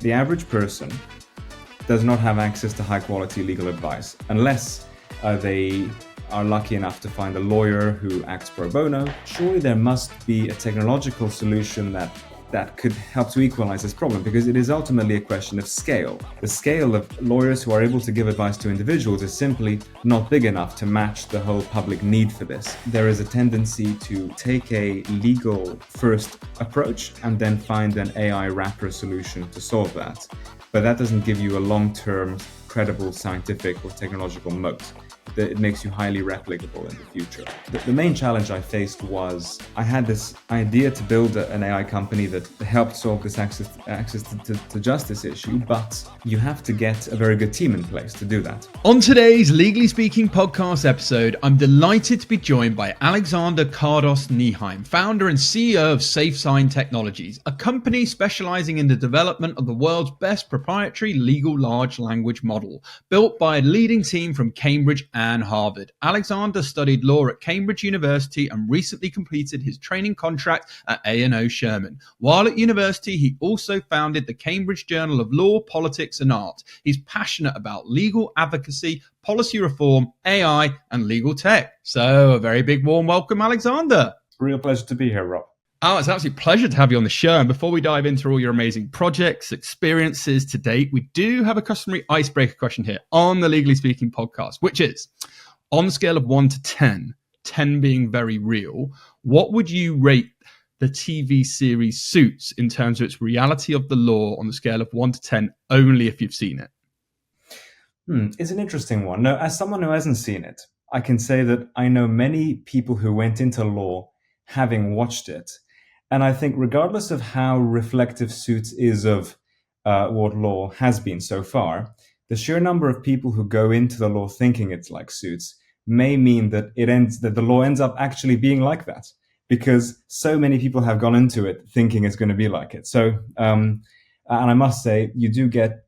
The average person does not have access to high quality legal advice unless they are lucky enough to find a lawyer who acts pro bono. Surely there must be a technological solution that could help to equalize this problem, because it is ultimately a question of scale. The scale of lawyers who are able to give advice to individuals is simply not big enough to match the whole public need for this. There is a tendency to take a legal first approach and then find an AI wrapper solution to solve that. But that doesn't give you a long-term, credible scientific or technological moat. It makes you highly replicable in the future. The main challenge I faced was I had this idea to build an AI company that helped solve this access to justice issue, but you have to get a very good team in place to do that. On today's Legally Speaking podcast episode, I'm delighted to be joined by Alexander Kardos-Nyheim, founder and CEO of SafeSign Technologies, a company specializing in the development of the world's best proprietary legal large language model, built by a leading team from Cambridge and Harvard. Alexander studied law at Cambridge University and recently completed his training contract at A&O Sherman. While at university, he also founded the Cambridge Journal of Law, Politics and Art. He's passionate about legal advocacy, policy reform, AI and legal tech. So a very big warm welcome, Alexander. Real pleasure to be here, Rob. Oh, it's an absolute pleasure to have you on the show. And before we dive into all your amazing projects, experiences to date, we do have a customary icebreaker question here on the Legally Speaking podcast, which is, on a scale of 1 to 10, 10 being very real, what would you rate the TV series Suits in terms of its reality of the law on the scale of 1 to 10, only if you've seen it? It's an interesting one. Now, as someone who hasn't seen it, I can say that I know many people who went into law having watched it. And I think regardless of how reflective Suits is of what law has been so far, the sheer number of people who go into the law thinking it's like Suits may mean that the law ends up actually being like that, because so many people have gone into it thinking it's going to be like it. So, and I must say, you do get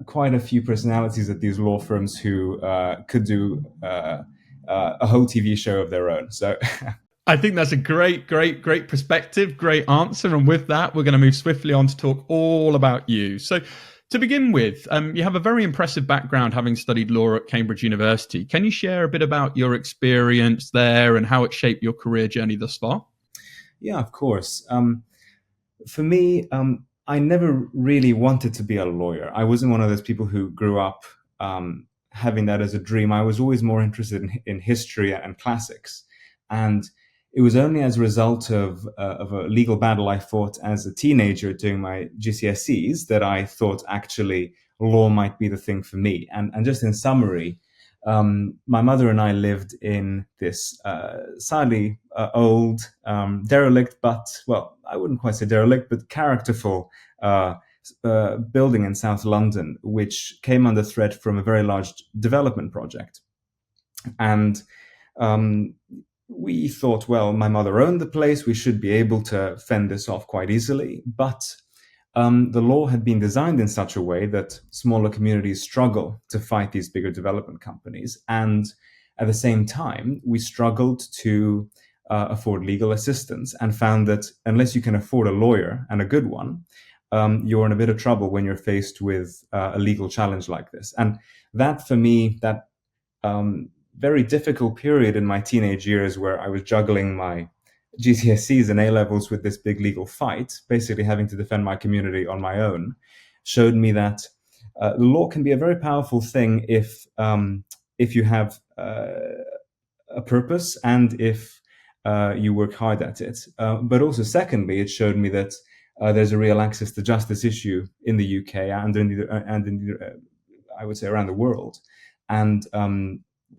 quite a few personalities at these law firms who could do a whole TV show of their own. So. I think that's a great perspective, great answer. And with that, we're going to move swiftly on to talk all about you. So to begin with, you have a very impressive background having studied law at Cambridge University. Can you share a bit about your experience there and how it shaped your career journey thus far? Yeah, of course. For me, I never really wanted to be a lawyer. I wasn't one of those people who grew up having that as a dream. I was always more interested in history and classics. And it was only as a result of a legal battle I fought as a teenager doing my GCSEs that I thought actually law might be the thing for me. And just in summary, my mother and I lived in this sadly old, derelict, but, well, I wouldn't quite say derelict, but characterful building in South London, which came under threat from a very large development project. And we thought, well, my mother owned the place, we should be able to fend this off quite easily. But the law had been designed in such a way that smaller communities struggle to fight these bigger development companies. And at the same time, we struggled to afford legal assistance, and found that unless you can afford a lawyer, and a good one, you're in a bit of trouble when you're faced with a legal challenge like this. And that, for me, that very difficult period in my teenage years where I was juggling my GCSEs and A-levels with this big legal fight, basically having to defend my community on my own, showed me that law can be a very powerful thing if you have a purpose and if you work hard at it. But also, secondly, it showed me that there's a real access to justice issue in the UK and indeed, I would say, around the world. And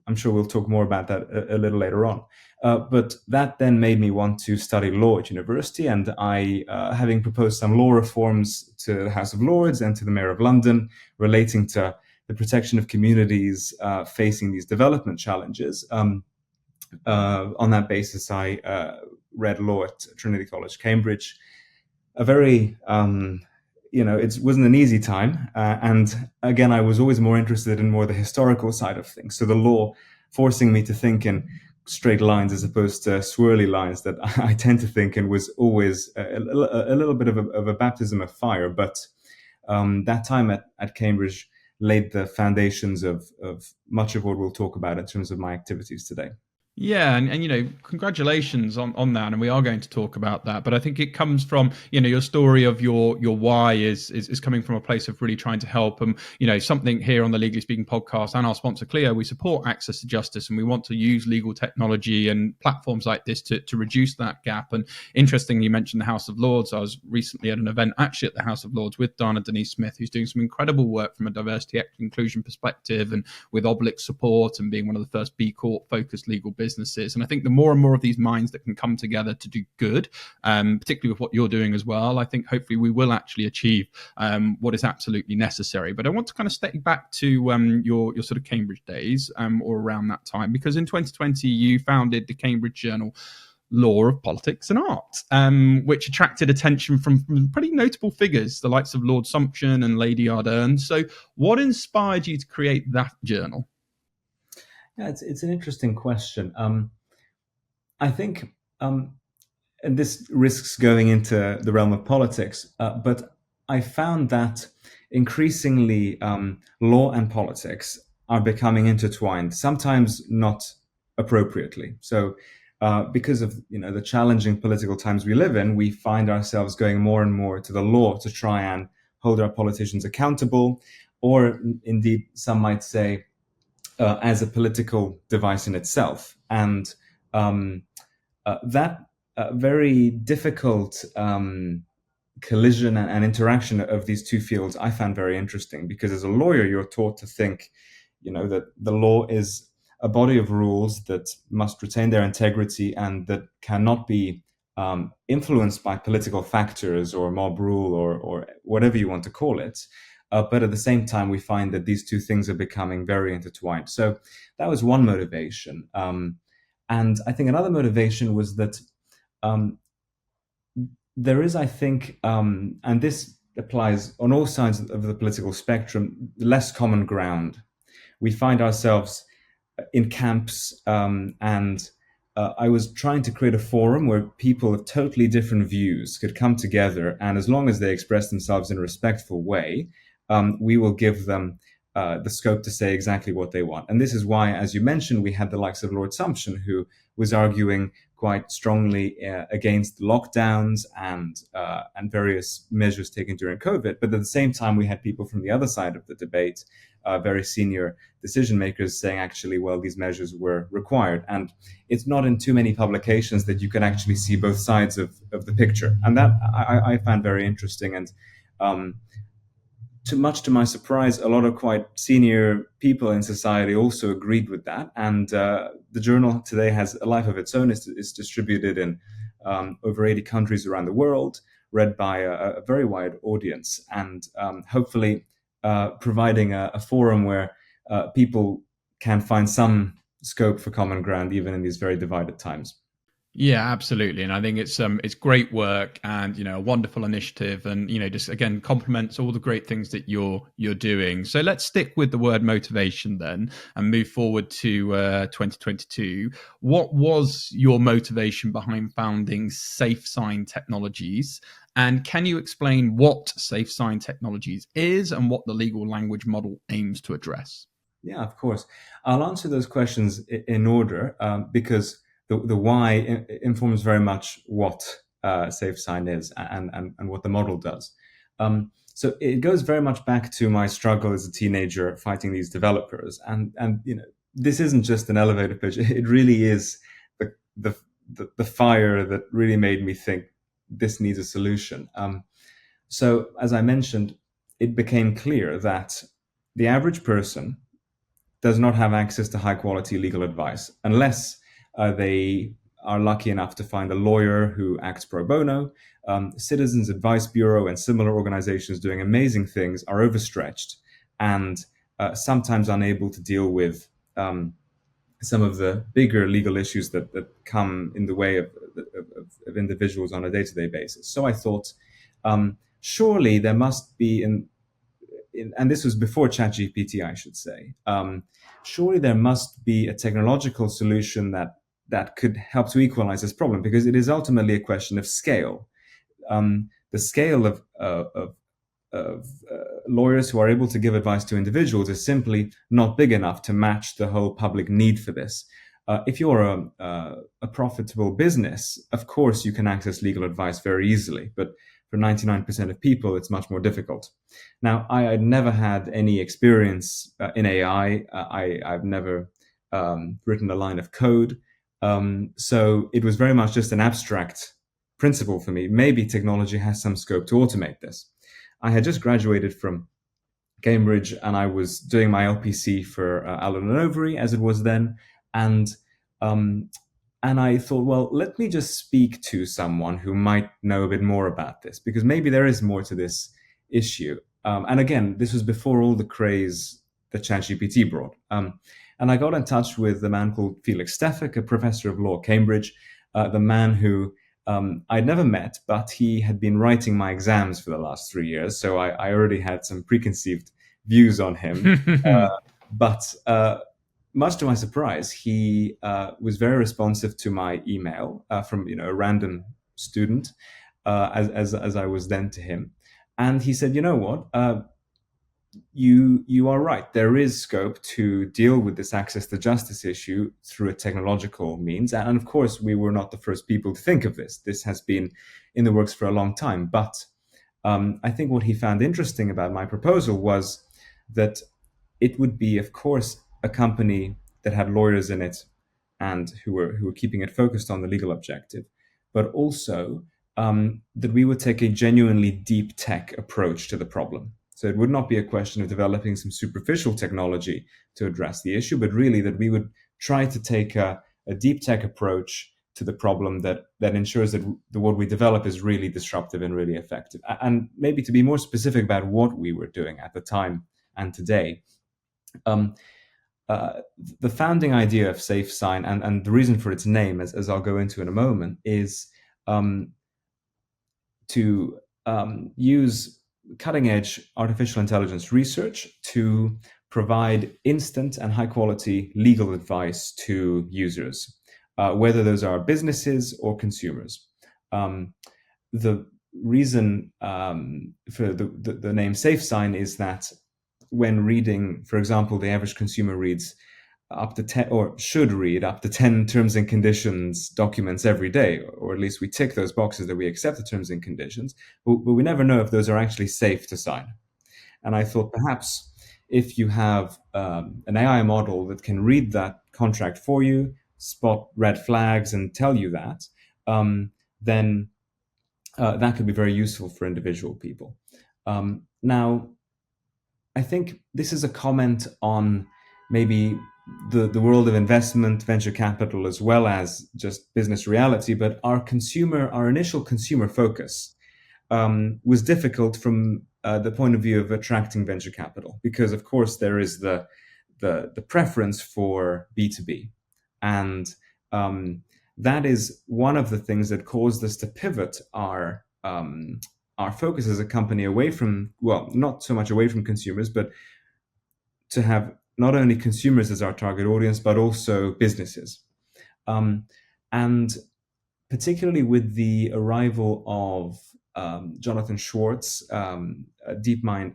I'm sure we'll talk more about that a little later on. But that then made me want to study law at university. And I, having proposed some law reforms to the House of Lords and to the Mayor of London relating to the protection of communities facing these development challenges, on that basis, I read law at Trinity College, Cambridge. A very it wasn't an easy time. And again, I was always more interested in more the historical side of things. So the law forcing me to think in straight lines as opposed to swirly lines that I tend to think in was always a little bit of a baptism of fire. But that time at Cambridge laid the foundations of much of what we'll talk about in terms of my activities today. Yeah, and congratulations on that, and we are going to talk about that. But I think it comes from your story of your why is coming from a place of really trying to help. And something here on the Legally Speaking podcast and our sponsor Clio, we support access to justice, and we want to use legal technology and platforms like this to reduce that gap. And interestingly, you mentioned the House of Lords. I was recently at an event actually at the House of Lords with Dana Denise Smith, who's doing some incredible work from a diversity, equity, inclusion perspective, and with Oblig's support, and being one of the first B Corp focused legal businesses. And I think the more and more of these minds that can come together to do good, particularly with what you're doing as well, I think hopefully we will actually achieve what is absolutely necessary. But I want to kind of step back to your sort of Cambridge days, or around that time, because in 2020 you founded the Cambridge Journal Law of Politics and Art, which attracted attention from pretty notable figures, the likes of Lord Sumption and Lady Ardern. So what inspired you to create that journal? Yeah, it's an interesting question. I think, and this risks going into the realm of politics, but I found that increasingly law and politics are becoming intertwined, sometimes not appropriately. So, because of the challenging political times we live in, we find ourselves going more and more to the law to try and hold our politicians accountable, or indeed, some might say, as a political device in itself. And that very difficult collision and interaction of these two fields I found very interesting, because as a lawyer, you're taught to think, that the law is a body of rules that must retain their integrity and that cannot be influenced by political factors or mob rule or whatever you want to call it. But at the same time, we find that these two things are becoming very intertwined. So that was one motivation. And I think another motivation was that there is, I think, and this applies on all sides of the political spectrum, less common ground. We find ourselves in camps, and I was trying to create a forum where people of totally different views could come together, and as long as they express themselves in a respectful way, we will give them the scope to say exactly what they want. And this is why, as you mentioned, we had the likes of Lord Sumption, who was arguing quite strongly against lockdowns and various measures taken during COVID. But at the same time, we had people from the other side of the debate, very senior decision makers, saying actually, well, these measures were required. And it's not in too many publications that you can actually see both sides of the picture. And that I found very interesting. And much to my surprise, a lot of quite senior people in society also agreed with that. And the journal today has a life of its own. It's distributed in over 80 countries around the world, read by a very wide audience, and hopefully providing a forum where people can find some scope for common ground, even in these very divided times. Yeah, absolutely, and I think it's great work, and a wonderful initiative, and just again complements all the great things that you're doing. So let's stick with the word motivation then, and move forward to 2022. What was your motivation behind founding SafeSign Technologies, and can you explain what SafeSign Technologies is and what the legal language model aims to address? Yeah, of course. I'll answer those questions in order, because the why informs very much what SafeSign is and what the model does. So it goes very much back to my struggle as a teenager fighting these developers, and this isn't just an elevator pitch. It really is the fire that really made me think this needs a solution. So as I mentioned, it became clear that the average person does not have access to high quality legal advice unless they are lucky enough to find a lawyer who acts pro bono. Citizens Advice Bureau and similar organizations doing amazing things are overstretched and sometimes unable to deal with some of the bigger legal issues that come in the way of individuals on a day-to-day basis. So I thought, surely there must be, and this was before ChatGPT, I should say, surely there must be a technological solution that could help to equalize this problem, because it is ultimately a question of scale. The scale of lawyers who are able to give advice to individuals is simply not big enough to match the whole public need for this. If you're a profitable business, of course you can access legal advice very easily, but for 99% of people, it's much more difficult. Now, I had never had any experience in AI. I've never written a line of code. So it was very much just an abstract principle for me. Maybe technology has some scope to automate this. I had just graduated from Cambridge and I was doing my LPC for Allen and Overy, as it was then, and um, and I thought, well, let me just speak to someone who might know a bit more about this, because maybe there is more to this issue. And again, this was before all the craze that ChatGPT brought. And I got in touch with a man called Felix Stefik, a professor of law at Cambridge, the man who I'd never met, but he had been writing my exams for the last 3 years. So I already had some preconceived views on him. But much to my surprise, he was very responsive to my email from a random student, as I was then to him, and he said, "You know what? You are right. There is scope to deal with this access to justice issue through a technological means, and of course, we were not the first people to think of this. This has been in the works for a long time, but." I think what he found interesting about my proposal was that it would be, of course, a company that had lawyers in it and who were keeping it focused on the legal objective, but also that we would take a genuinely deep tech approach to the problem. So it would not be a question of developing some superficial technology to address the issue, but really that we would try to take a deep tech approach to the problem that ensures that what we develop is really disruptive and really effective. And maybe to be more specific about what we were doing at the time and today, um, uh, the founding idea of SafeSign and the reason for its name, as I'll go into in a moment, is um, to use cutting edge artificial intelligence research to provide instant and high quality legal advice to users, whether those are businesses or consumers. The reason for the name SafeSign is that when reading, for example, the average consumer reads up to 10 or should read up to 10 terms and conditions documents every day, or at least we tick those boxes that we accept the terms and conditions, but we never know if those are actually safe to sign. And I thought perhaps if you have an AI model that can read that contract for you, spot red flags, and tell you that, then that could be very useful for individual people. Now, I think this is a comment on maybe the world of investment, venture capital, as well as just business reality. But our initial consumer focus was difficult from the point of view of attracting venture capital, because of course there is the preference for B2B, and that is one of the things that caused us to pivot our focus as a company away from, well, not so much away from consumers, but to have not only consumers as our target audience, but also businesses. And particularly with the arrival of Jonathan Schwartz, a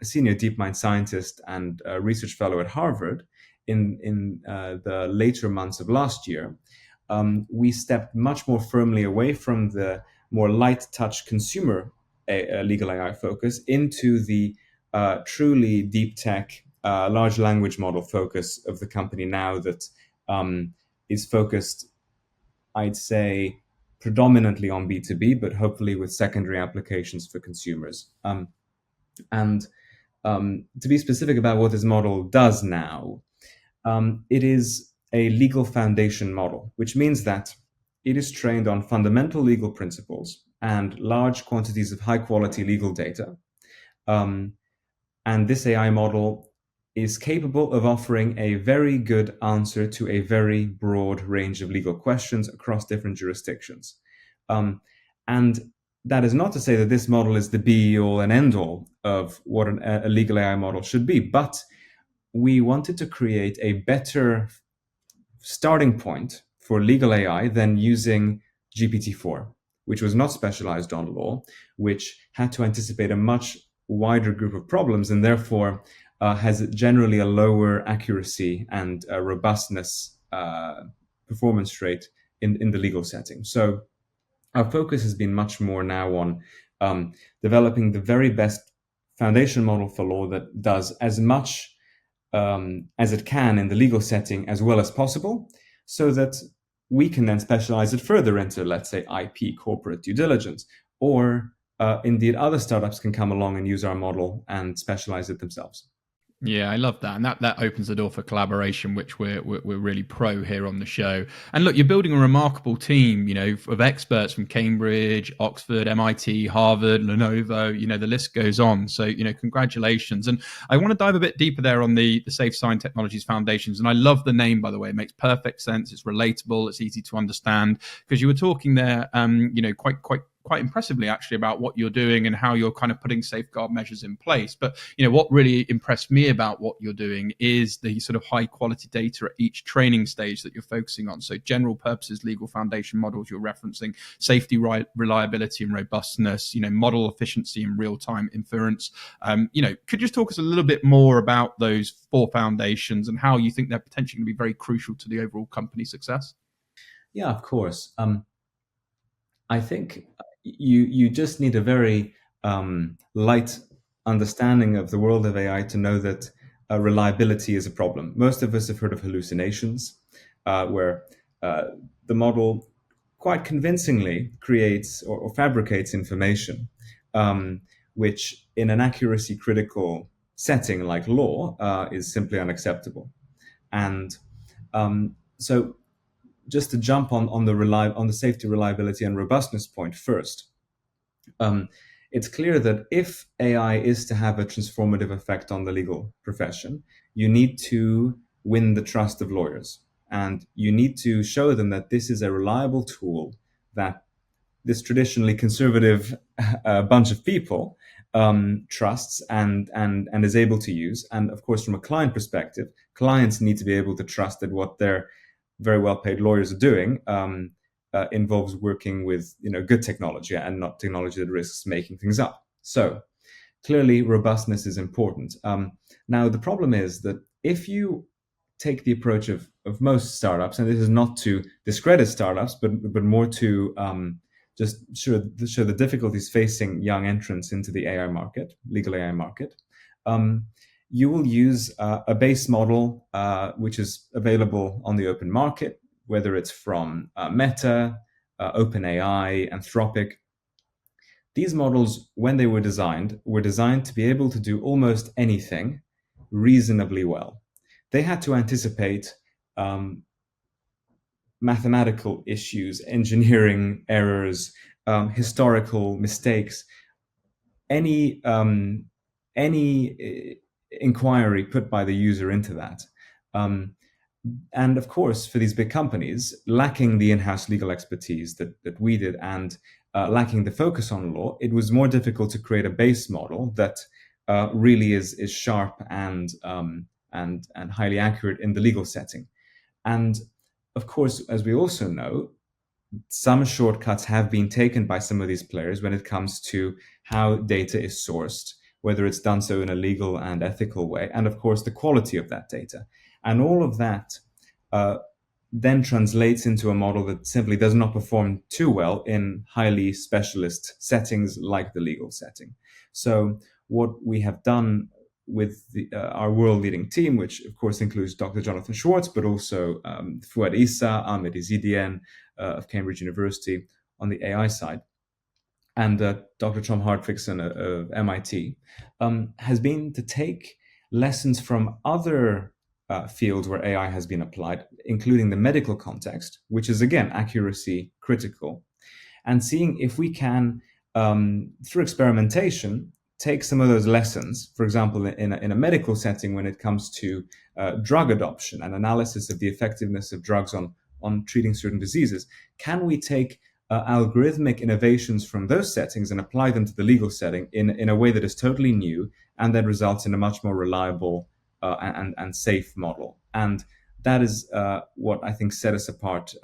senior DeepMind scientist and a research fellow at Harvard, in the later months of last year, we stepped much more firmly away from the more light touch consumer legal AI focus into the truly deep tech, large language model focus of the company now that is focused, I'd say, predominantly on B2B, but hopefully with secondary applications for consumers. And to be specific about what this model does now, it is a legal foundation model, which means that it is trained on fundamental legal principles and large quantities of high quality legal data. And this AI model is capable of offering a very good answer to a very broad range of legal questions across different jurisdictions. And that is not to say that this model is the be all and end all of what a legal AI model should be, but we wanted to create a better starting point for legal AI than using GPT-4, which was not specialized on law, which had to anticipate a much wider group of problems, and therefore has generally a lower accuracy and robustness performance rate in the legal setting. So our focus has been much more now on developing the very best foundation model for law that does as much as it can in the legal setting as well as possible, so that we can then specialize it further into, let's say, IP, corporate due diligence, or indeed other startups can come along and use our model and specialize it themselves. Yeah, I love that, and that opens the door for collaboration, which we're really pro here on the show. And look, you're building a remarkable team, of experts from Cambridge, Oxford, MIT, Harvard, Lenovo. The list goes on. So congratulations. And I want to dive a bit deeper there on the Safe Sign Technologies Foundations. And I love the name, by the way. It makes perfect sense. It's relatable. It's easy to understand, because you were talking there, quite impressively actually about what you're doing and how you're kind of putting safeguard measures in place. But what really impressed me about what you're doing is the sort of high quality data at each training stage that you're focusing on. So general purposes legal foundation models you're referencing, safety, reliability and robustness, model efficiency and real-time inference. Could you just talk us a little bit more about those 4 foundations and how you think they're potentially going to be very crucial to the overall company success? Yeah, of course. I think you just need a very light understanding of the world of AI to know that reliability is a problem. Most of us have heard of hallucinations, where the model quite convincingly creates or fabricates information, which in an accuracy critical setting like law is simply unacceptable. And so just to jump on the safety, reliability, and robustness point first, it's clear that if AI is to have a transformative effect on the legal profession, you need to win the trust of lawyers, and you need to show them that this is a reliable tool that this traditionally conservative bunch of people trusts and is able to use. And of course, from a client perspective, clients need to be able to trust that what their very well paid lawyers are doing involves working with good technology and not technology that risks making things up. So clearly, robustness is important. Now, the problem is that if you take the approach of most startups, and this is not to discredit startups, but more to just show the difficulties facing young entrants into the AI market, legal AI market. You will use a base model which is available on the open market, whether it's from Meta, OpenAI, Anthropic. These models, when they were designed to be able to do almost anything reasonably well. They had to anticipate mathematical issues, engineering errors, historical mistakes, any inquiry put by the user into that. And of course, for these big companies, lacking the in-house legal expertise that we did, and lacking the focus on law, it was more difficult to create a base model that really is sharp and highly accurate in the legal setting. And of course, as we also know, some shortcuts have been taken by some of these players when it comes to how data is sourced, whether it's done so in a legal and ethical way, and of course, the quality of that data. And all of that then translates into a model that simply does not perform too well in highly specialist settings like the legal setting. So what we have done with our world-leading team, which of course includes Dr. Jonathan Schwartz, but also Fouad Issa, Ahmed Ezidien of Cambridge University on the AI side, and Dr. Tom Hartwigson of MIT, has been to take lessons from other fields where AI has been applied, including the medical context, which is again accuracy critical, and seeing if we can, through experimentation, take some of those lessons, for example, in a medical setting when it comes to drug adoption and analysis of the effectiveness of drugs on treating certain diseases. Can we take algorithmic innovations from those settings and apply them to the legal setting in a way that is totally new and that results in a much more reliable and safe model? And that is what I think set us apart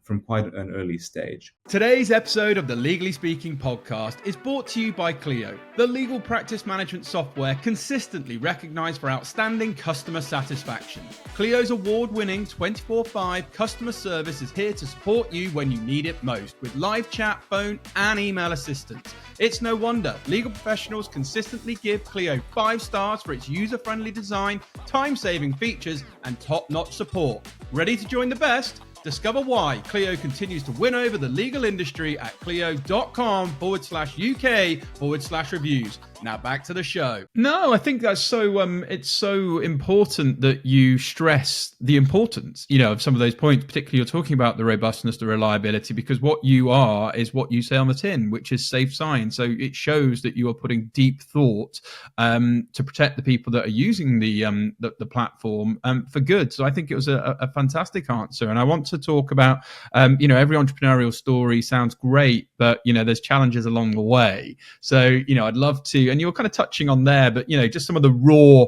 from quite an early stage. Today's episode of the Legally Speaking podcast is brought to you by Clio, the legal practice management software consistently recognized for outstanding customer satisfaction. Clio's award-winning 24/5 customer service is here to support you when you need it most, with live chat, phone, and email assistance. It's no wonder legal professionals consistently give Clio 5 stars for its user-friendly design, time-saving features, and top-notch support. Ready to join the best? Discover why Clio continues to win over the legal industry at clio.com/UK/reviews. Now back to the show. No, I think that's so, it's so important that you stress the importance, of some of those points, particularly you're talking about the robustness, the reliability, because what you are is what you say on the tin, which is safe sign. So it shows that you are putting deep thought to protect the people that are using the platform for good. So I think it was a fantastic answer. And I want to talk about, every entrepreneurial story sounds great, but, there's challenges along the way. So, I'd love to, and you're kind of touching on there, but, just some of the raw,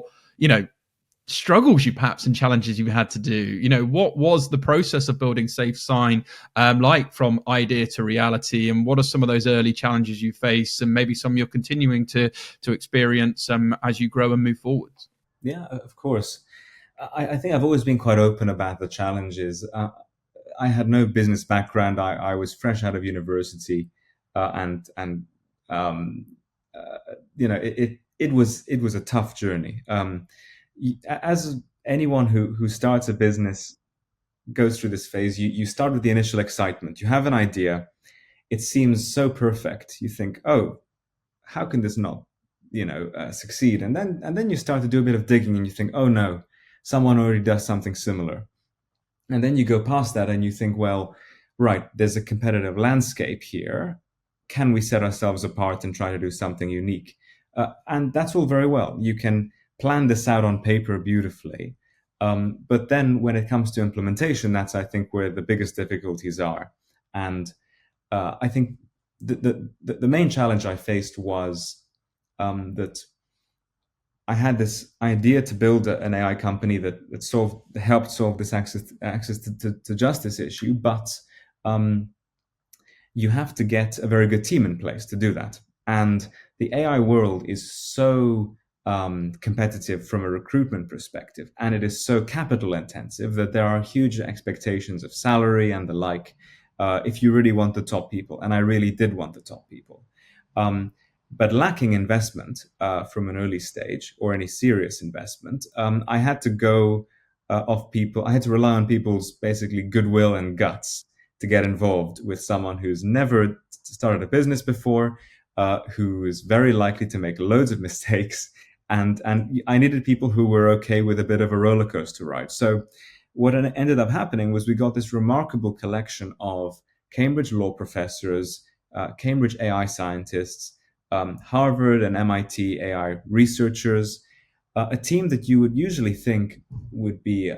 struggles you perhaps and challenges you had to do. What was the process of building Safe Sign like from idea to reality, and what are some of those early challenges you face, and maybe some you're continuing to experience as you grow and move forward? Yeah, of course. I think I've always been quite open about the challenges. I had no business background. I was fresh out of university, and it was a tough journey. As anyone who starts a business goes through this phase, you start with the initial excitement. You have an idea. It seems so perfect. You think, oh, how can this not, succeed? And then you start to do a bit of digging, and you think, oh no, someone already does something similar. And then you go past that and you think, well, right, there's a competitive landscape here. Can we set ourselves apart and try to do something unique? And that's all very well. You can plan this out on paper beautifully. But then when it comes to implementation, that's, I think, where the biggest difficulties are. And I think the main challenge I faced was that I had this idea to build an AI company that helped solve this access to justice issue, but you have to get a very good team in place to do that. And the AI world is so competitive from a recruitment perspective, and it is so capital intensive that there are huge expectations of salary and the like if you really want the top people. And I really did want the top people. But lacking investment from an early stage, or any serious investment, I had to go off people. I had to rely on people's basically goodwill and guts to get involved with someone who's never started a business before, who is very likely to make loads of mistakes. And I needed people who were okay with a bit of a roller coaster ride. So what ended up happening was we got this remarkable collection of Cambridge law professors, Cambridge AI scientists, Harvard and MIT AI researchers, a team that you would usually think would be,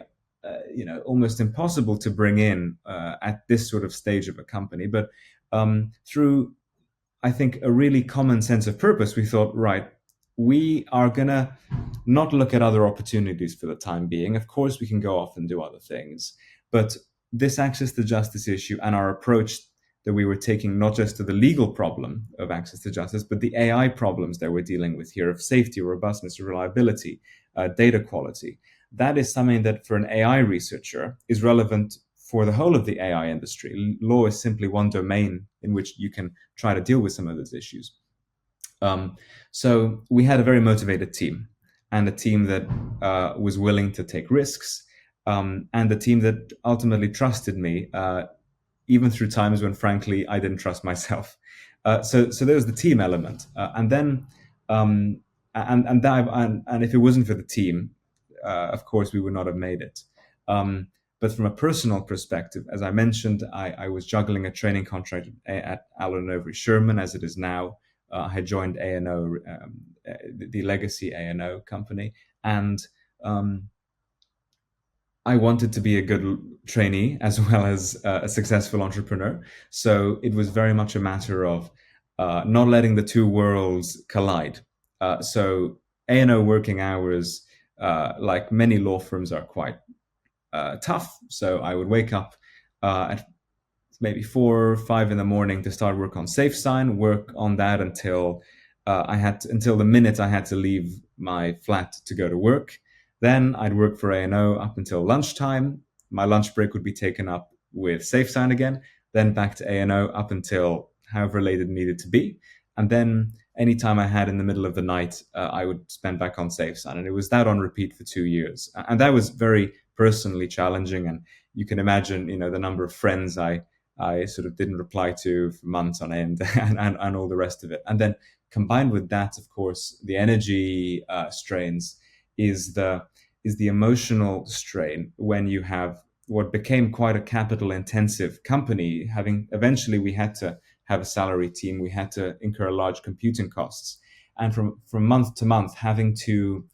almost impossible to bring in at this sort of stage of a company. But through, I think, a really common sense of purpose, we thought, right, we are gonna not look at other opportunities for the time being. Of course, we can go off and do other things, but this access to justice issue and our approach that we were taking, not just to the legal problem of access to justice, but the AI problems that we're dealing with here of safety, robustness, reliability, data quality. That is something that for an AI researcher is relevant for the whole of the AI industry. Law is simply one domain in which you can try to deal with some of those issues. So we had a very motivated team, and a team that was willing to take risks, and a team that ultimately trusted me, even through times when, frankly, I didn't trust myself. So there was the team element, and then and if it wasn't for the team, of course, we would not have made it. But from a personal perspective, as I mentioned, I was juggling a training contract at Allen & Overy Sherman, as it is now. I had joined A&O, the legacy A&O company, and I wanted to be a good trainee as well as a successful entrepreneur. So it was very much a matter of not letting the two worlds collide. So A&O working hours, like many law firms, are quite tough. So I would wake up at maybe 4 or 5 in the morning to start work on SafeSign, work on that until until the minute I had to leave my flat to go to work. Then I'd work for A&O up until lunchtime. My lunch break would be taken up with SafeSign again, then back to A&O up until however late it needed to be. And then any time I had in the middle of the night, I would spend back on SafeSign. And it was that on repeat for 2 years. And that was very personally challenging. And you can imagine, the number of friends I sort of didn't reply to for months on end and all the rest of it. And then combined with that, of course, the energy strains is the emotional strain when you have what became quite a capital intensive company. Eventually we had to have a salary team, we had to incur large computing costs. And from month to month, having to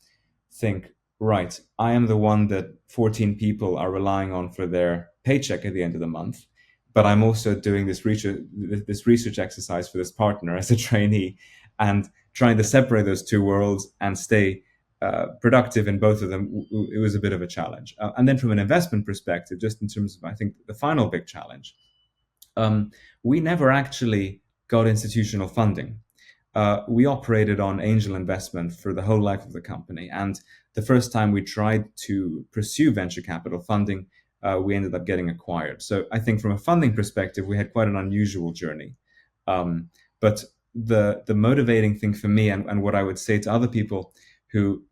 think, right, I am the one that 14 people are relying on for their paycheck at the end of the month, but I'm also doing this research exercise for this partner as a trainee, and trying to separate those two worlds and stay productive in both of them. It was a bit of a challenge. And then from an investment perspective, just in terms of, I think, the final big challenge, we never actually got institutional funding. We operated on angel investment for the whole life of the company. And the first time we tried to pursue venture capital funding, we ended up getting acquired. So I think from a funding perspective, we had quite an unusual journey. But the motivating thing for me, and what I would say to other people who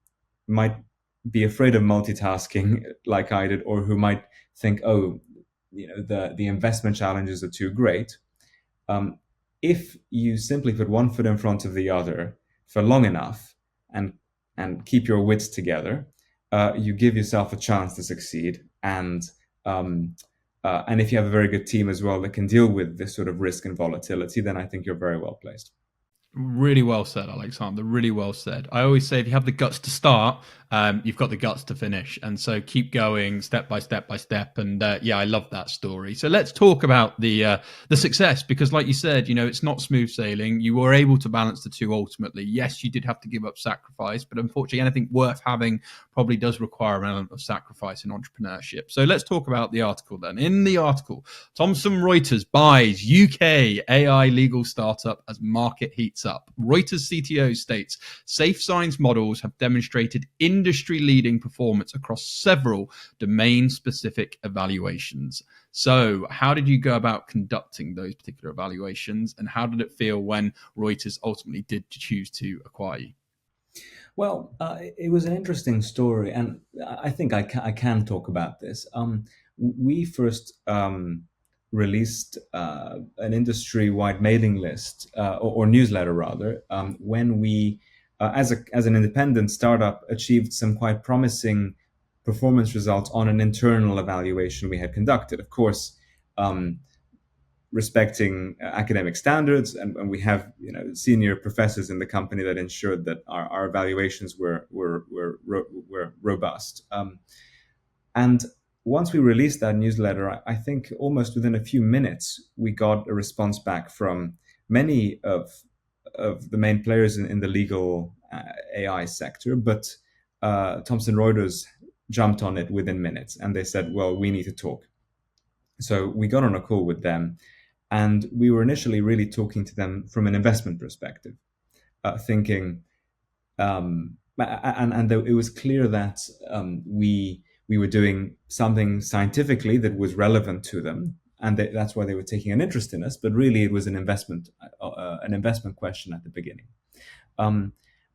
might be afraid of multitasking like I did, or who might think, oh, the investment challenges are too great. If you simply put one foot in front of the other for long enough and keep your wits together, you give yourself a chance to succeed. And if you have a very good team as well that can deal with this sort of risk and volatility, then I think you're very well placed. Really well said, Alexander. Really well said. I always say if you have the guts to start, you've got the guts to finish. And so keep going step by step by step. And I love that story. So let's talk about the success, because like you said, it's not smooth sailing. You were able to balance the two ultimately. Yes, you did have to give up sacrifice, but unfortunately anything worth having probably does require an element of sacrifice in entrepreneurship. So let's talk about the article then. In the article, Thomson Reuters buys UK AI legal startup as market heats up. Reuters CTO states SafeSign's models have demonstrated industry-leading performance across several domain-specific evaluations. So how did you go about conducting those particular evaluations, and how did it feel when Reuters ultimately did choose to acquire you? Well, it was an interesting story, and I think I can talk about this. We first released an industry-wide mailing list or newsletter rather when we, as an independent startup, achieved some quite promising performance results on an internal evaluation we had conducted. Of course, respecting academic standards, and we have senior professors in the company that ensured that our evaluations were robust. And once we released that newsletter, I think almost within a few minutes we got a response back from many of the main players in the legal AI sector. But Thomson Reuters jumped on it within minutes, and they said, "Well, we need to talk." So we got on a call with them. And we were initially really talking to them from an investment perspective, thinking, and it was clear that we were doing something scientifically that was relevant to them, and that's why they were taking an interest in us. But really, it was an investment question at the beginning. And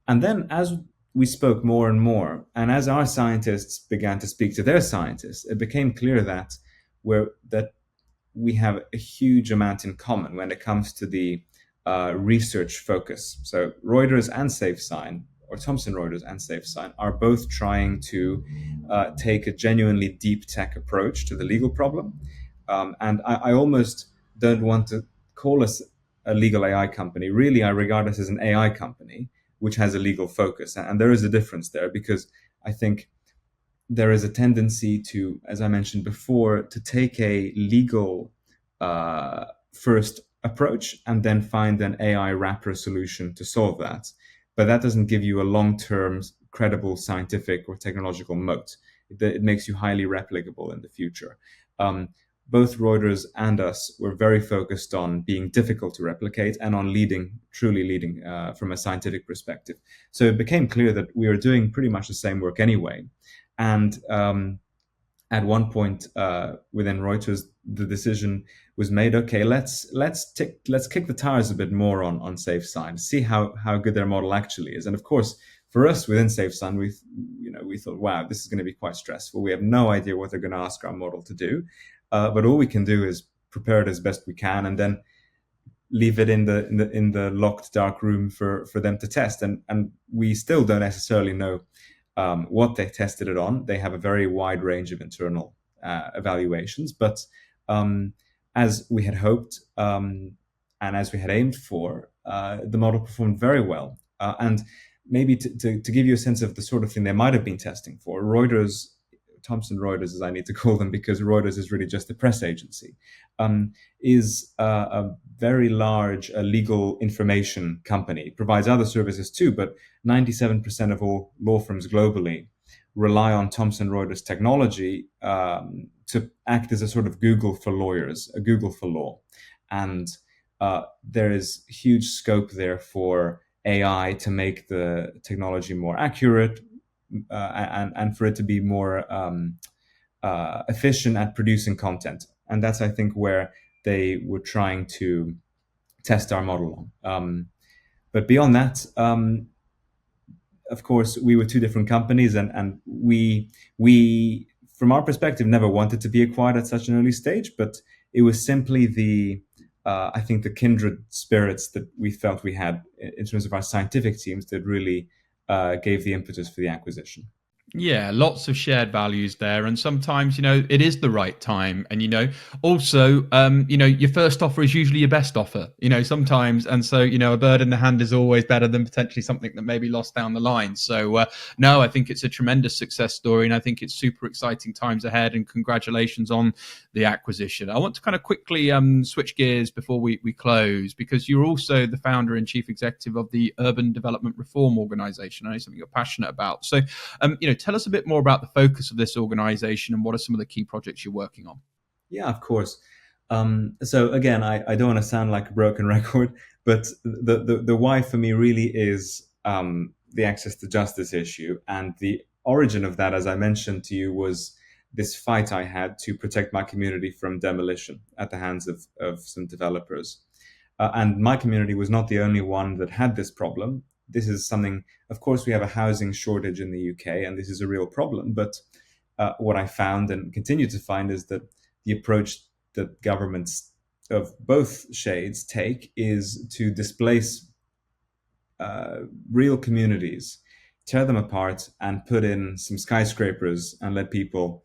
then, as we spoke more and more, and as our scientists began to speak to their scientists, it became clear that we have a huge amount in common when it comes to the research focus. So Reuters and SafeSign, or Thomson Reuters and SafeSign, are both trying to take a genuinely deep tech approach to the legal problem. And I almost don't want to call us a legal AI company. Really, I regard us as an AI company, which has a legal focus. And there is a difference there, because I think there is a tendency to, as I mentioned before, to take a legal first approach and then find an AI wrapper solution to solve that. But that doesn't give you a long-term credible scientific or technological moat. it makes you highly replicable in the future. Both Reuters and us were very focused on being difficult to replicate and on truly leading from a scientific perspective. So it became clear that we were doing pretty much the same work anyway. And at one point within Reuters, the decision was made. Okay, let's kick the tires a bit more on SafeSign, see how good their model actually is. And of course, for us within SafeSign, we thought, wow, this is going to be quite stressful. We have no idea what they're going to ask our model to do, but all we can do is prepare it as best we can, and then leave it in the locked dark room for them to test. And we still don't necessarily know what they tested it on. They have a very wide range of internal evaluations, but as we had hoped and as we had aimed for, the model performed very well. And maybe to give you a sense of the sort of thing they might have been testing for, Thomson Reuters, as I need to call them, because Reuters is really just a press agency, is a very large legal information company. It provides other services too, but 97% of all law firms globally rely on Thomson Reuters technology to act as a sort of Google for lawyers, a Google for law. And there is huge scope there for AI to make the technology more accurate, and for it to be more efficient at producing content. And that's, I think, where they were trying to test our model on. But beyond that, of course, we were two different companies, and we, from our perspective, never wanted to be acquired at such an early stage. But it was simply I think the kindred spirits that we felt we had in terms of our scientific teams that really gave the impetus for the acquisition. Yeah, lots of shared values there, and sometimes it is the right time, and also your first offer is usually your best offer, sometimes, and so a bird in the hand is always better than potentially something that may be lost down the line. So no, I think it's a tremendous success story, and I think it's super exciting times ahead, and congratulations on the acquisition. I want to kind of quickly switch gears before we close, because you're also the founder and chief executive of the Urban Development Reform Organization. I know something you're passionate about, so tell us a bit more about the focus of this organization and what are some of the key projects you're working on. Yeah, of course. So again, I don't want to sound like a broken record, but the why for me really is the access to justice issue. And the origin of that, as I mentioned to you, was this fight I had to protect my community from demolition at the hands of some developers. And my community was not the only one that had this problem. This is something, of course, we have a housing shortage in the UK, and this is a real problem. But what I found and continue to find is that the approach that governments of both shades take is to displace real communities, tear them apart, and put in some skyscrapers and let people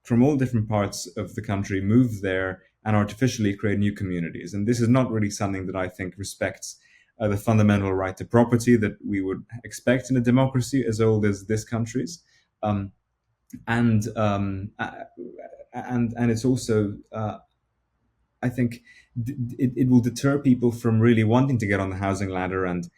from all different parts of the country move there and artificially create new communities. And this is not really something that I think respects the fundamental right to property that we would expect in a democracy as old as this country's, and it's also I think it will deter people from really wanting to get on the housing ladder and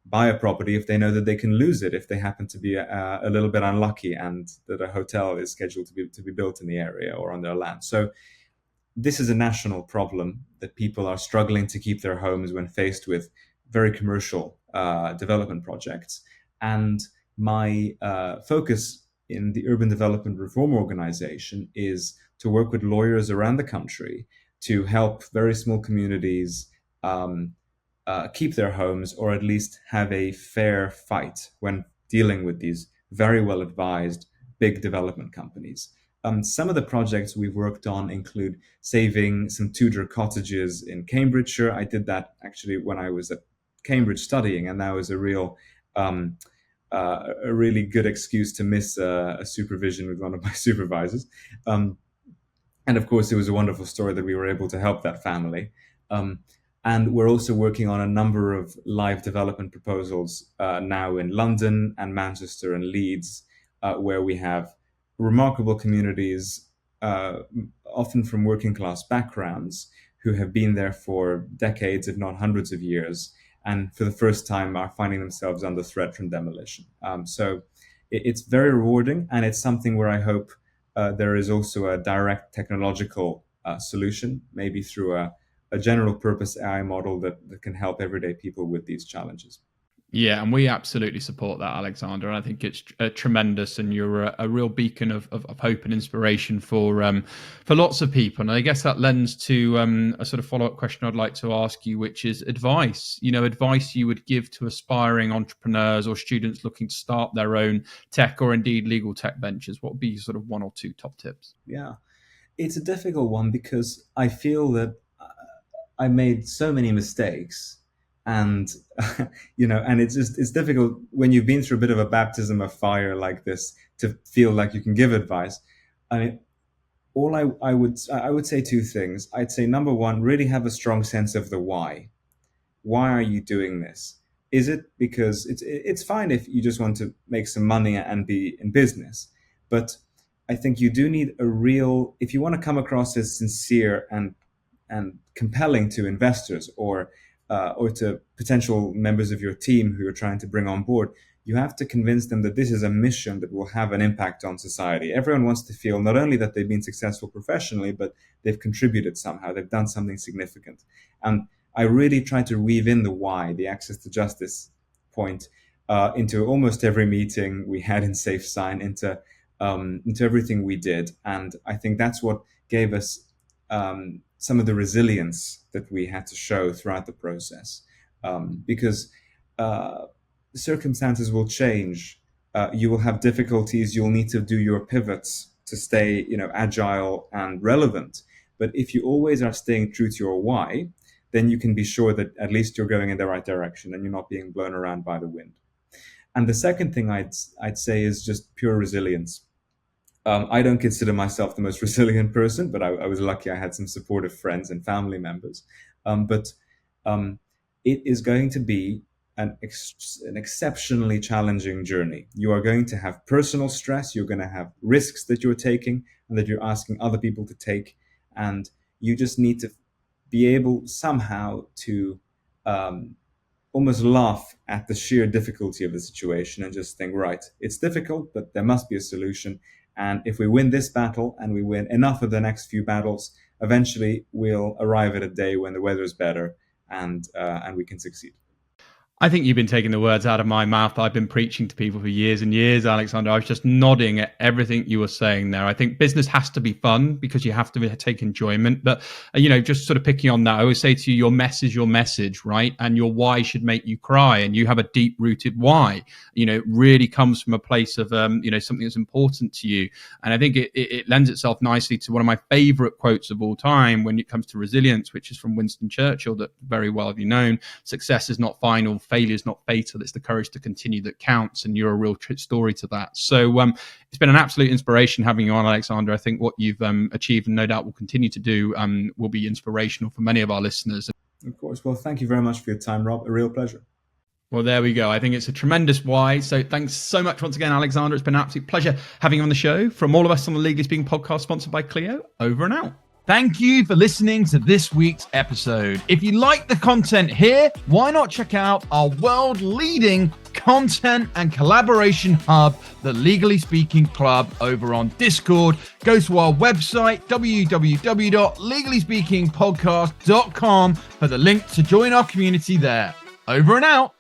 buy a property if they know that they can lose it if they happen to be a little bit unlucky and that a hotel is scheduled to be built in the area or on their land. So this is a national problem that people are struggling to keep their homes when faced with very commercial development projects. And my focus in the Urban Development Reform Organization is to work with lawyers around the country to help very small communities keep their homes, or at least have a fair fight when dealing with these very well-advised big development companies. Some of the projects we've worked on include saving some Tudor cottages in Cambridgeshire. I did that actually when I was at Cambridge studying, and that was a really good excuse to miss a supervision with one of my supervisors. And of course, it was a wonderful story that we were able to help that family. And we're also working on a number of live development proposals now in London and Manchester and Leeds, where we have remarkable communities, often from working class backgrounds, who have been there for decades, if not hundreds of years, and for the first time are finding themselves under threat from demolition. So it's very rewarding, and it's something where I hope there is also a direct technological solution, maybe through a general purpose AI model that can help everyday people with these challenges. Yeah, and we absolutely support that, Alexander. And I think it's tremendous, and you're a real beacon of hope and inspiration for lots of people. And I guess that lends to a sort of follow-up question I'd like to ask you, which is advice. Advice you would give to aspiring entrepreneurs or students looking to start their own tech or indeed legal tech ventures. What would be sort of one or two top tips? Yeah, it's a difficult one because I feel that I made so many mistakes, and and it's difficult when you've been through a bit of a baptism of fire like this to feel like you can give advice. I mean, all I would say two things. I'd say number one, really have a strong sense of the why. Why are you doing this? Is it because it's fine if you just want to make some money and be in business, but I think you do need a real, if you want to come across as sincere and compelling to investors or to potential members of your team who you're trying to bring on board, you have to convince them that this is a mission that will have an impact on society. Everyone wants to feel not only that they've been successful professionally, but they've contributed somehow, they've done something significant. And I really try to weave in the why, the access to justice point, into almost every meeting we had in SafeSign, into everything we did. And I think that's what gave us some of the resilience that we had to show throughout the process, because circumstances will change. You will have difficulties. You'll need to do your pivots to stay, agile and relevant. But if you always are staying true to your why, then you can be sure that at least you're going in the right direction and you're not being blown around by the wind. And the second thing I'd say is just pure resilience. I don't consider myself the most resilient person, but I was lucky I had some supportive friends and family members. But it is going to be an exceptionally challenging journey. You are going to have personal stress. You're going to have risks that you're taking and that you're asking other people to take. And you just need to be able somehow to almost laugh at the sheer difficulty of the situation and just think, right, it's difficult, but there must be a solution. And if we win this battle and we win enough of the next few battles, eventually we'll arrive at a day when the weather is better and we can succeed. I think you've been taking the words out of my mouth. I've been preaching to people for years and years, Alexander. I was just nodding at everything you were saying there. I think business has to be fun because you have to take enjoyment. But, just sort of picking on that, I always say to you, your message, right? And your why should make you cry. And you have a deep rooted why, it really comes from a place of, something that's important to you. And I think it lends itself nicely to one of my favorite quotes of all time when it comes to resilience, which is from Winston Churchill, that very well known. Success is not final. Failure is not fatal. It's the courage to continue that counts, and you're a real story to that. So it's been an absolute inspiration having you on, Alexander. I think what you've achieved, and no doubt will continue to do, will be inspirational for many of our listeners. Of course. Well, thank you very much for your time, Rob. A real pleasure. Well, there we go. I think it's a tremendous why. So thanks so much once again, Alexander. It's been an absolute pleasure having you on the show. From all of us on the Legally Speaking podcast, sponsored by Clio, over and out. Thank you for listening to this week's episode. If you like the content here, why not check out our world-leading content and collaboration hub, the Legally Speaking Club, over on Discord. Go to our website, www.legallyspeakingpodcast.com, for the link to join our community there. Over and out.